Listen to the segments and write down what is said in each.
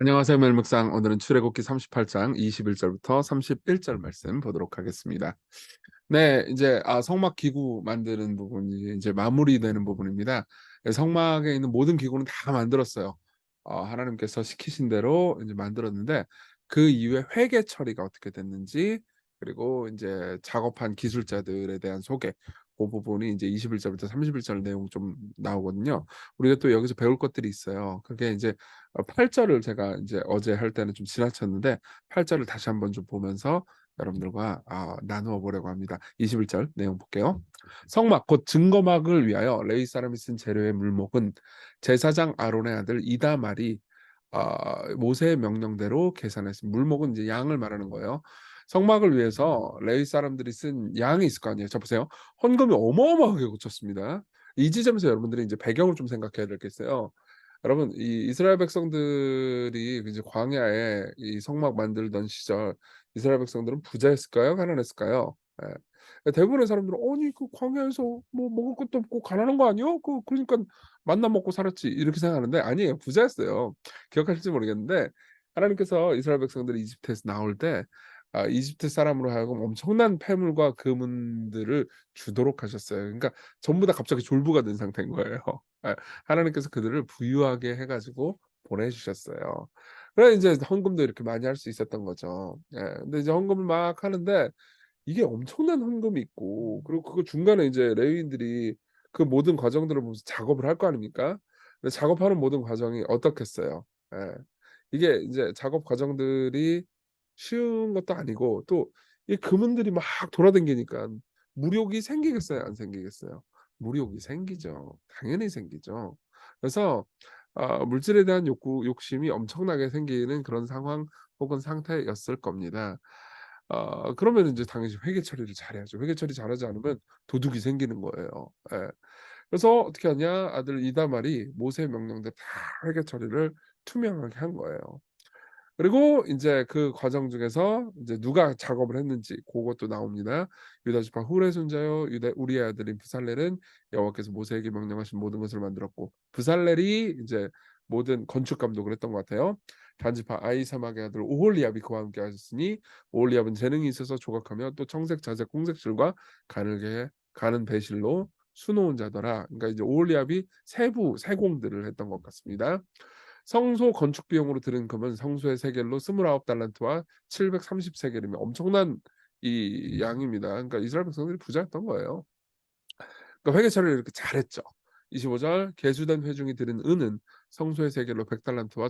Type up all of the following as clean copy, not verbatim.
안녕하세요. 멜묵상. 오늘은 출애굽기 38장 21절부터 31절 말씀 보도록 하겠습니다. 네, 이제 성막 기구 만드는 부분이 이제 마무리되는 부분입니다. 성막에 있는 모든 기구는 다 만들었어요. 하나님께서 시키신 대로 이제 만들었는데 그 이후에 회개 처리가 어떻게 됐는지, 그리고 이제 작업한 기술자들에 대한 소개, 그 부분이 이제 21절부터 31절 내용 좀 나오거든요. 우리가 또 여기서 배울 것들이 있어요. 그게 이제 8절을 제가 이제 어제 할 때는 좀 지나쳤는데 8절을 다시 한번 좀 보면서 여러분들과 나누어 보려고 합니다. 21절 내용 볼게요. 성막 곧 증거막을 위하여 레위 사람이 쓴 재료의 물목은 제사장 아론의 아들 이다말이 모세의 명령대로 계산했습니다. 물목은 이제 양을 말하는 거예요. 성막을 위해서 레위 사람들이 쓴 양이 있을 거 아니에요. 자 보세요. 헌금이 어마어마하게 고쳤습니다. 이 지점에서 여러분들이 이제 배경을 좀 생각해야 되겠어요. 여러분, 이 이스라엘 백성들이 이제 광야에 이 성막 만들던 시절 이스라엘 백성들은 부자였을까요? 가난했을까요? 예. 대부분의 사람들은 "아니 그 광야에서 뭐 먹을 것도 없고 가난한 거 아니야? 그러니까 만나 먹고 살았지." 이렇게 생각하는데 아니에요. 부자였어요. 기억하실지 모르겠는데 하나님께서 이스라엘 백성들이 이집트에서 나올 때 이집트 사람으로 하여금 엄청난 폐물과 금은들을 주도록 하셨어요. 그러니까 전부 다 갑자기 졸부가 된 상태인 거예요. 예. 하나님께서 그들을 부유하게 해 가지고 보내 주셨어요. 그래 인제 헌금도 이렇게 많이 할 수 있었던 거죠. 예. 근데 이제 헌금을 막 하는데 이게 엄청난 헌금이 있고, 그리고 그거 중간에 이제 레위인들이 그 모든 과정들을 보면서 작업을 할 거 아닙니까? 근데 작업하는 모든 과정이 어떻겠어요? 예. 이게 인제 작업 과정들이 쉬운 것도 아니고, 또 이 금은들이 막 돌아다니니깐 무력이 생기겠어요, 안 생기겠어요? 무력이 생기죠. 당연히 생기죠. 그래서 물질에 대한 욕심이 엄청나게 생기는 그런 상황 혹은 상태였을 겁니다. 그러면 인제 당연히 회계 처리를 잘해야죠. 회계 처리 잘하지 않으면 도둑이 생기는 거예요. 예. 그래서 어떻게 하냐? 아들 이다말이 모세의 명령대로 다 회계 처리를 투명하게 한 거예요. 그리고 인제 그 과정 중에서 이제 누가 작업을 했는지 고것도 나옵니다. 유다 지파 훌의 손자요 유다 우리의 아들인 브살렐은 여호와께서 모세에게 명령하신 모든 것을 만들었고, 브살렐이 이제 모든 건축 감독을 했던 것 같아요. 단 지파 아히사막의 아들 오홀리압이 그와 함께 하셨으니 오홀리압은 재능이 있어서 조각하며 또 청색 자색 홍색실과 가늘게 가는 배실로 수놓은 자더라. 그러니까 이제 오홀리압이 세부 세공들을 했던 것 같습니다. 성소 건축 비용으로 들은 금은 성소의 세겔로 29 달란트와 730 세겔이면 엄청난 이 양입니다. 그러니까 이스라엘 백성들이 부자였던 거예요. 그러니까 회계 처리를 이렇게 잘했죠. 25절 계수된 회중이 들은 은은 성소의 세겔로 100 달란트와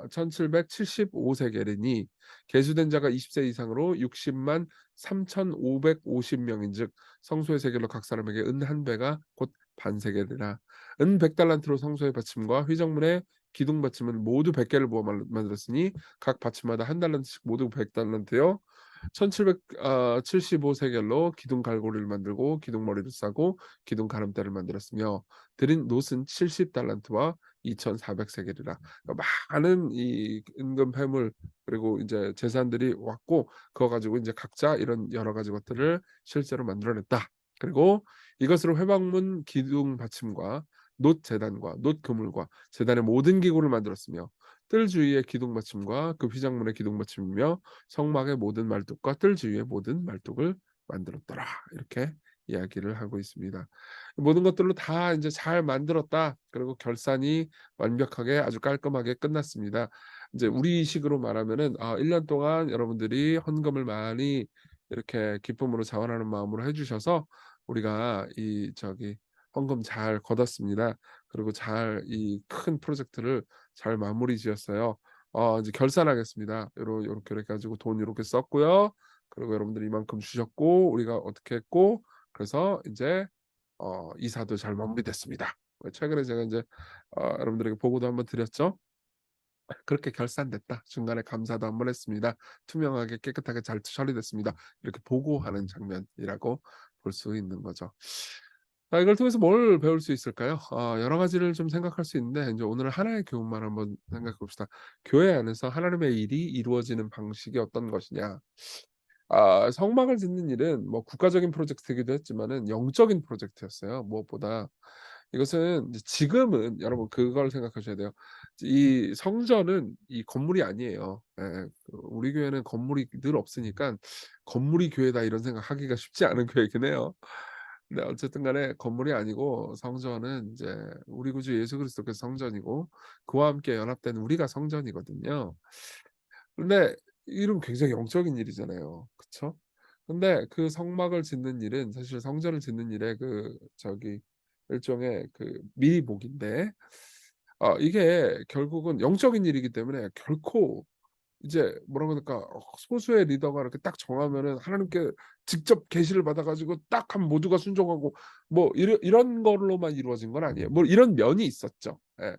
1775 세겔이니 계수된 자가 20세 이상으로 60만 3,550 명인즉 성소의 세겔로 각 사람에게 은 한 배가 곧 반세겔이라. 은 100 달란트로 성소의 받침과 휘정문의 기둥 받침은 모두 100개를 부어 만들었으니 각 받침마다 한 달란트씩 모두 100 달란트요 1775 세겔로 기둥 갈고리를 만들고 기둥 머리를 싸고 기둥 가름대를 만들었으며 드린 놋은 70 달란트와 2,400 세겔이라. 그러니까 많은 이 은금 패물 그리고 이제 재산들이 왔고 그거 가지고 이제 각자 이런 여러 가지 것들을 실제로 만들어냈다. 그리고 이것으로 회막문 기둥 받침과 놋 제단과 놋 그물과 제단의 모든 기구를 만들었으며 뜰 주위의 기둥 받침과 그 휘장문의 기둥 받침이며 성막의 모든 말뚝과 뜰 주위의 모든 말뚝을 만들었더라. 이렇게 이야기를 하고 있습니다. 모든 것들로 다 이제 잘 만들었다. 그리고 결산이 완벽하게 아주 깔끔하게 끝났습니다. 이제 우리식으로 말하면은 1년 동안 여러분들이 헌금을 많이 이렇게 기쁨으로 자원하는 마음으로 해 주셔서 우리가 이 저기 헌금 잘 걷었습니다. 그리고 잘 이 큰 프로젝트를 잘 마무리 지었어요. 이제 결산하겠습니다. 요렇게 해 가지고 돈 요렇게 썼고요. 그리고 여러분들이 이만큼 주셨고 우리가 어떻게 했고, 그래서 인제 이사도 잘 마무리됐습니다. 최근에 제가 인제 여러분들에게 보고도 한번 드렸죠. 그렇게 결산됐다. 중간에 감사도 한번 했습니다. 투명하게 깨끗하게 잘 처리됐습니다. 이렇게 보고하는 장면이라고 볼 수 있는 거죠. 이걸 통해서 뭘 배울 수 있을까요? 여러 가지를 좀 생각할 수 있는데 인제 오늘은 하나의 교훈만 한번 생각해 봅시다. 교회 안에서 하나님의 일이 이루어지는 방식이 어떤 것이냐. 성막을 짓는 일은 뭐 국가적인 프로젝트이기도 했지만은 영적인 프로젝트였어요, 무엇보다. 이것은 이제 지금은 여러분 그걸 생각하셔야 돼요. 이 성전은 이 건물이 아니에요. 예. 우리 교회는 건물이 늘 없으니까 '건물이 교회다.' 이런 생각하기가 쉽지 않은 교회이긴 해요. 근데 어쨌든 간에 건물이 아니고 성전은 이제 우리 구주 예수 그리스도께서 성전이고 그와 함께 연합된 우리가 성전이거든요. 근데 이런 굉장히 영적인 일이잖아요. 그쵸? 근데 그 성막을 짓는 일은 사실 성전을 짓는 일의 일종의 미리복인데 이게 결국은 영적인 일이기 때문에 결코 이제 뭐라고 해야 될까? 소수의 리더가 이렇게 딱 정하면은 하나님께 직접 계시를 받아 가지고 딱 하면 모두가 순종하고 뭐 이런 걸로만 이루어진 건 아니에요. 뭐 이런 면이 있었죠. 예.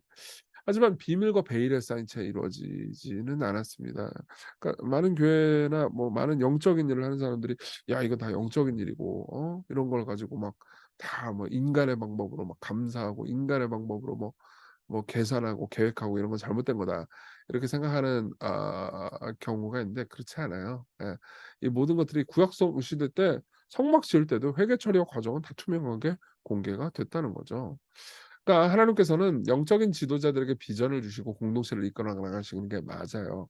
하지만 비밀과 베일에 쌓인 채 이루어지지는 않았습니다. 그러니까 많은 교회나 뭐 많은 영적인 일을 하는 사람들이 "야 이거 다 영적인 일이고 이런 걸 가지고 막 다 뭐 인간의 방법으로 막 감사하고 인간의 방법으로 뭐 계산하고 계획하고 이런 건 잘못된 거다." 이렇게 생각하는 경우가 있는데 그렇지 않아요. 예. 이 모든 것들이 구약성 시대 때 성막 지을 때도 회개 처리와 과정은 다 투명하게 공개가 됐다는 거죠. 그러니까 하나님께서는 영적인 지도자들에게 비전을 주시고 공동체를 이끌어 나가시는 게 맞아요.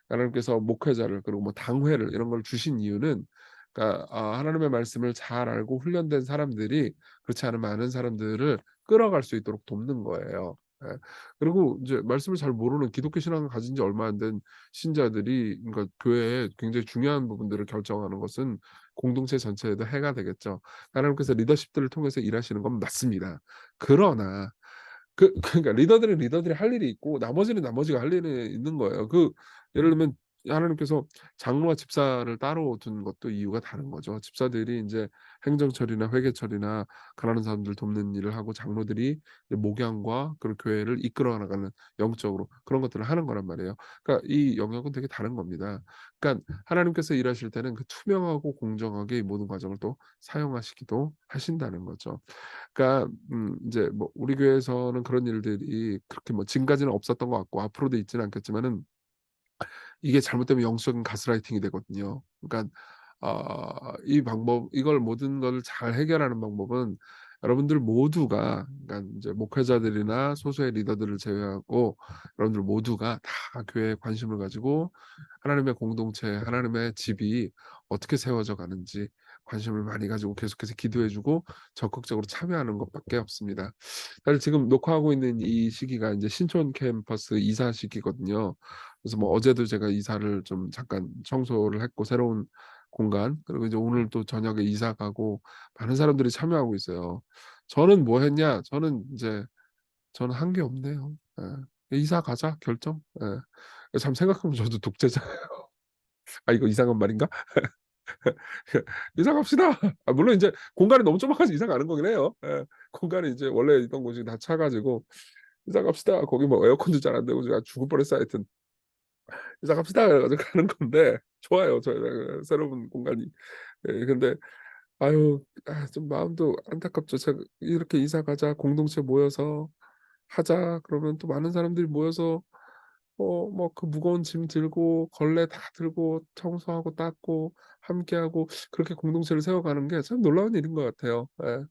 하나님께서 목회자를 그리고 뭐 당회를 이런 걸 주신 이유는 그러니까 하나님의 말씀을 잘 알고 훈련된 사람들이 그렇지 않은 많은 사람들을 끌어갈 수 있도록 돕는 거예요. 예. 그리고 인제 말씀을 잘 모르는 기독교 신앙을 가진 지 얼마 안 된 신자들이 그러니까 교회에 굉장히 중요한 부분들을 결정하는 것은 공동체 전체에도 해가 되겠죠. 하나님께서 리더십들을 통해서 일하시는 건 맞습니다. 그러나 그러니까 리더들은 리더들이 할 일이 있고 나머지는 나머지가 할 일이 있는 거예요. 예를 들면 하나님께서 장로와 집사를 따로 둔 것도 이유가 다른 거죠. 집사들이 인제 행정 처리나 회계 처리나 가난한 사람들 돕는 일을 하고 장로들이 이제 목양과 그런 교회를 이끌어 나가는 영적으로 그런 것들을 하는 거란 말이에요. 그러니까 이 영역은 되게 다른 겁니다. 그러니까 하나님께서 일하실 때는 그 투명하고 공정하게 이 모든 과정을 또 사용하시기도 하신다는 거죠. 그러니까 인제 뭐 우리 교회에서는 그런 일들이 그렇게 뭐 지금까지는 없었던 것 같고 앞으로도 있지는 않겠지만은 이게 잘못되면 영적인 가스라이팅이 되거든요. 그러니까 이 방법 이걸 모든 걸 잘 해결하는 방법은 여러분들 모두가 그러니까 인제 목회자들이나 소수의 리더들을 제외하고 여러분들 모두가 다 교회에 관심을 가지고 하나님의 공동체, 하나님의 집이 어떻게 세워져 가는지 관심을 많이 가지고 계속해서 기도해 주고 적극적으로 참여하는 것밖에 없습니다. 사실 지금 녹화하고 있는 이 시기가 인제 신촌 캠퍼스 이사 시기거든요. 그래서 뭐 어제도 제가 이사를 좀 잠깐 청소를 했고 새로운 공간 그리고 이제 오늘 또 저녁에 이사 가고 많은 사람들이 참여하고 있어요. 저는 뭐 했냐? 저는 한 게 없네요. 예. "이사 가자." 결정. 예. 참 생각해 보면 저도 독재자예요. 아 이거 이상한 말인가? "이사 갑시다." 물론 인제 공간이 너무 좁아가지고 이사 가는 거긴 해요. 예. 공간이 이제 원래 있던 곳이 다 차 가지고 "이사 갑시다." 거기 뭐 에어컨도 잘 안 되고 제가 죽을 뻔했어요 하여튼. "이사 갑시다." 그래 가지고 가는 건데 좋아요. 새로운 공간이. 예 근데 아유 좀 마음도 안타깝죠. 제가 이렇게 "이사 가자. 공동체 모여서 하자." 그러면 또 많은 사람들이 모여서 뭐 그 무거운 짐 들고 걸레 다 들고 청소하고 닦고 함께하고 그렇게 공동체를 세워가는 게 참 놀라운 일인 것 같아요. 예.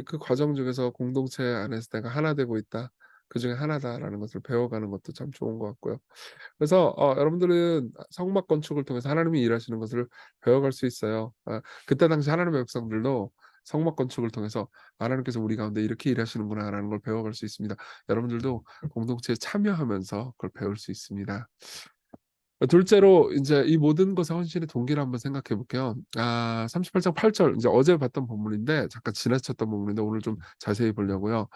그 과정 중에서 공동체 안에서 '내가 하나 되고 있다. 그중에 하나다.'라는 것을 배워가는 것도 참 좋은 것 같고요. 그래서 여러분들은 성막 건축을 통해서 하나님이 일하시는 것을 배워갈 수 있어요. 그때 당시 하나님의 백성들도 성막 건축을 통해서 '하나님께서 우리 가운데 이렇게 일하시는구나.'라는 걸 배워갈 수 있습니다. 여러분들도 공동체에 참여하면서 그걸 배울 수 있습니다. 둘째로 인제 이 모든 것의 헌신의 동기를 한번 생각해 볼게요. 38장 8절 인제 어제 봤던 본문인데 잠깐 지나쳤던 부분인데 오늘 좀 자세히 보려고요.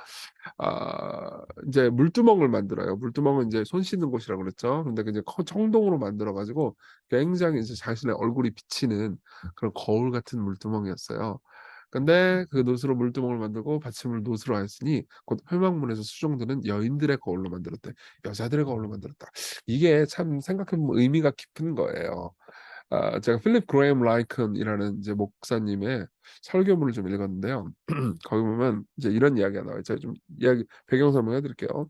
인제 물두멍을 만들어요. 물두멍은 인제 손 씻는 곳이라고 그랬죠. 근데 그 이제 청동으로 만들어 가지고 굉장히 이제 자신의 얼굴이 비치는 그런 거울 같은 물두멍이었어요. 근데 그 놋으로 물두멍을 만들고 받침을 놋으로 하였으니 곧 회막문에서 수종드는 여인들의 거울로 만들었대. 여자들의 거울로 만들었다. 이게 참 생각해 보면 의미가 깊은 거예요. 제가 필립 그레이엄 라이큰이라는 이제 목사님의 설교문을 좀 읽었는데요. 거기 보면 이제 이런 이야기가 나와요. 제가 좀 이야기 배경 설명해 드릴게요.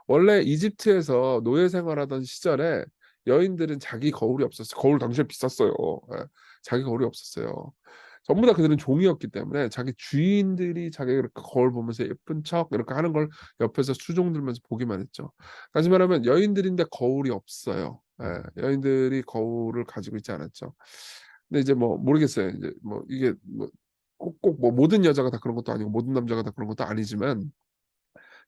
원래 이집트에서 노예 생활하던 시절에 여인들은 자기 거울이 없었어요. 거울 당시에 비쌌어요. 예. 자기 거울이 없었어요. 전부 다 그들은 종이었기 때문에 자기 주인들이 자기가 이렇게 거울 보면서 예쁜 척 이렇게 하는 걸 옆에서 수종 들면서 보기만 했죠. 다시 말하면 여인들인데 거울이 없어요. 예. 여인들이 거울을 가지고 있지 않았죠. 근데 이제 뭐 모르겠어요. 이제 뭐 이게 뭐 꼭꼭 뭐 모든 여자가 다 그런 것도 아니고 모든 남자가 다 그런 것도 아니지만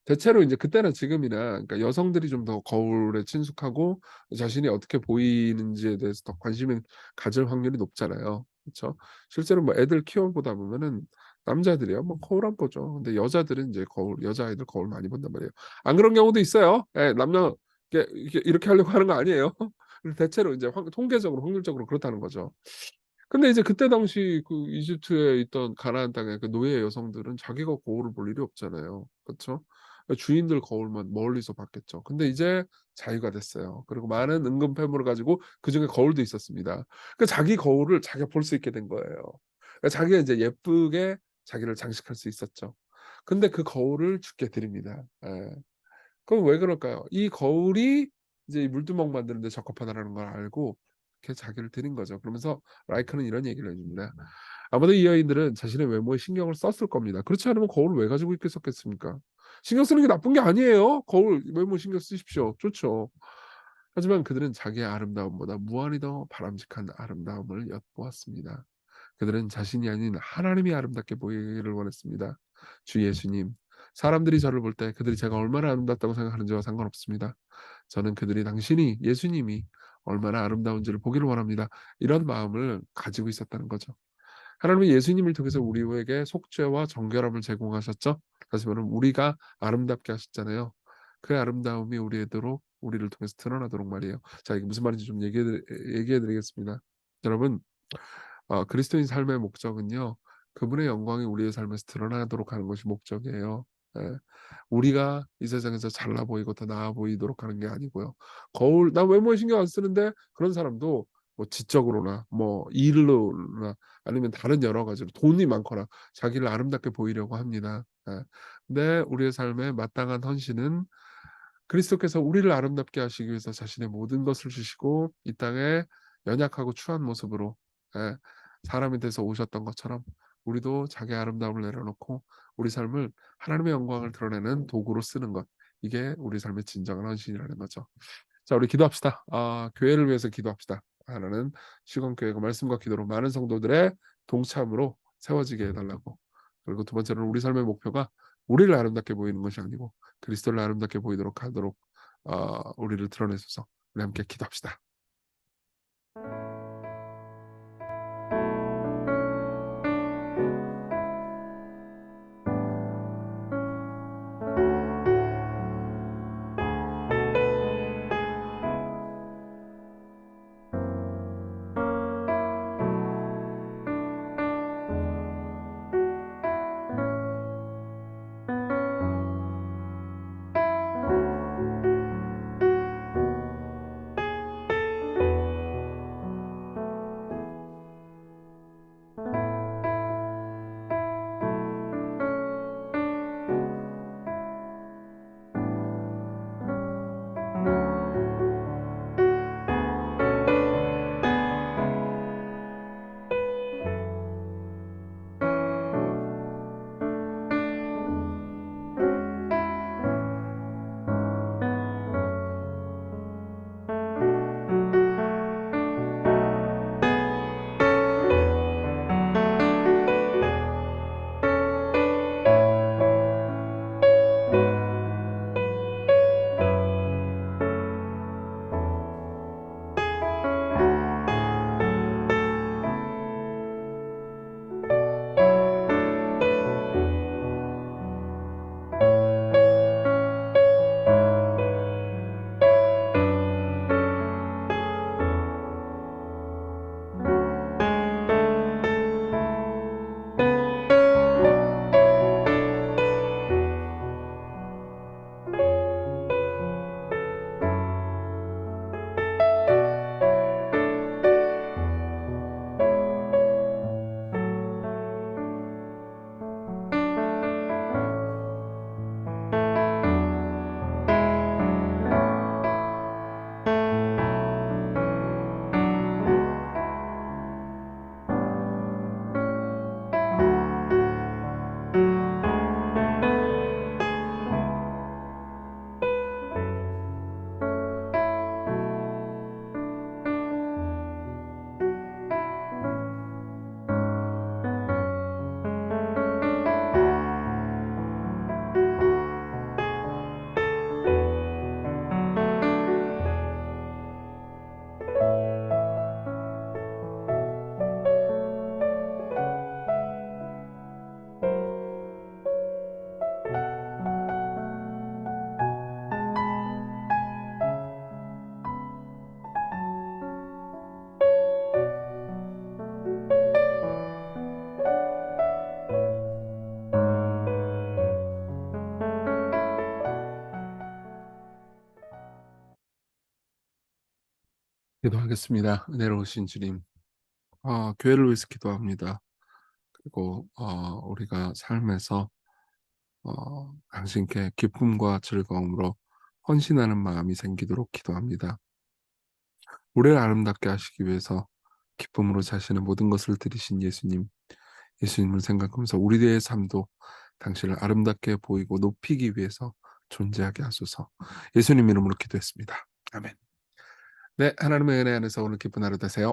대체로 인제 그때나 지금이나 그러니까 여성들이 좀 더 거울에 친숙하고 자신이 어떻게 보이는지에 대해서 더 관심을 가질 확률이 높잖아요. 그쵸? 실제로 뭐 애들 키워보다 보면은 남자들이요 뭐 거울 안 보죠. 근데 여자들은 인제 거울 여자아이들 거울 많이 본단 말이에요. 안 그런 경우도 있어요. 예. 남녀 이게 이렇게 하려고 하는 거 아니에요. 근데 대체로 인제 통계적으로 확률적으로 그렇다는 거죠. 근데 이제 그때 당시 그 이집트에 있던 가나안 땅의 그 노예 여성들은 자기가 거울을 볼 일이 없잖아요. 그쵸? 주인들 거울만 멀리서 봤겠죠. 근데 이제 자유가 됐어요. 그리고 많은 은금패물을 가지고 그중에 거울도 있었습니다. 그 자기 거울을 자기가 볼 수 있게 된 거예요. 자기가 이제 예쁘게 자기를 장식할 수 있었죠. 근데 그 거울을 주께 드립니다. 예. 그럼 왜 그럴까요? 이 거울이 이제 이 물두멍 만드는 데 적합하다라는 걸 알고 이렇게 자기를 드린 거죠. 그러면서 라이크는 이런 얘기를 해 줍니다. 아마도 이 여인들은 자신의 외모에 신경을 썼을 겁니다. 그렇지 않으면 거울을 왜 가지고 있겠었겠습니까? 신경 쓰는 게 나쁜 게 아니에요. 거울 외모 신경 쓰십시오. 좋죠. 하지만 그들은 자기의 아름다움보다 무한히 더 바람직한 아름다움을 엿보았습니다. 그들은 자신이 아닌 하나님이 아름답게 보이기를 원했습니다. 주 예수님, 사람들이 저를 볼 때 그들이 제가 얼마나 아름답다고 생각하는지와 상관없습니다. 저는 그들이 당신이 예수님이 얼마나 아름다운지를 보기를 원합니다. 이런 마음을 가지고 있었다는 거죠. 하나님은 예수님을 통해서 우리에게 속죄와 정결함을 제공하셨죠. 다시 말하면 우리가 아름답게 하셨잖아요. 그 아름다움이 우리를 통해서 드러나도록 말이에요. 자, 이게 무슨 말인지 좀 얘기해 드리겠습니다. 여러분, 그리스도인 삶의 목적은요. 그분의 영광이 우리의 삶에서 드러나도록 하는 것이 목적이에요. 예. 우리가 이 세상에서 잘나 보이고 더 나아 보이도록 하는 게 아니고요. "나 외모에 신경 안 쓰는데." 그런 사람도 뭐 지적으로나 뭐 일로나 아니면 다른 여러 가지로 돈이 많거나 자기를 아름답게 보이려고 합니다. 예. 근데 우리의 삶에 마땅한 헌신은 그리스도께서 우리를 아름답게 하시기 위해서 자신의 모든 것을 주시고 이 땅에 연약하고 추한 모습으로 예 사람이 돼서 오셨던 것처럼 우리도 자기의 아름다움을 내려놓고 우리 삶을 하나님의 영광을 드러내는 도구로 쓰는 것. 이게 우리 삶의 진정한 헌신이라는 거죠. 자, 우리 기도합시다. 교회를 위해서 기도합시다. 하나는 시건교회가 말씀과 기도로 많은 성도들의 동참으로 세워지게 해 달라고. 그리고 두 번째로는 우리 삶의 목표가 우리를 아름답게 보이는 것이 아니고 그리스도를 아름답게 보이도록 하도록 우리를 드러내소서. 우리 함께 기도합시다. 기도하겠습니다. 은혜로우신 주님, 교회를 위해서 기도합니다. 그리고 우리가 삶에서 당신께 기쁨과 즐거움으로 헌신하는 마음이 생기도록 기도합니다. 우리를 아름답게 하시기 위해서 기쁨으로 자신의 모든 것을 드리신 예수님, 예수님을 생각하면서 우리의 삶도 당신을 아름답게 보이고 높이기 위해서 존재하게 하소서. 예수님 이름으로 기도했습니다. 아멘. 네, 하나님의 은혜 안에서 오늘 기쁜 하루 되세요.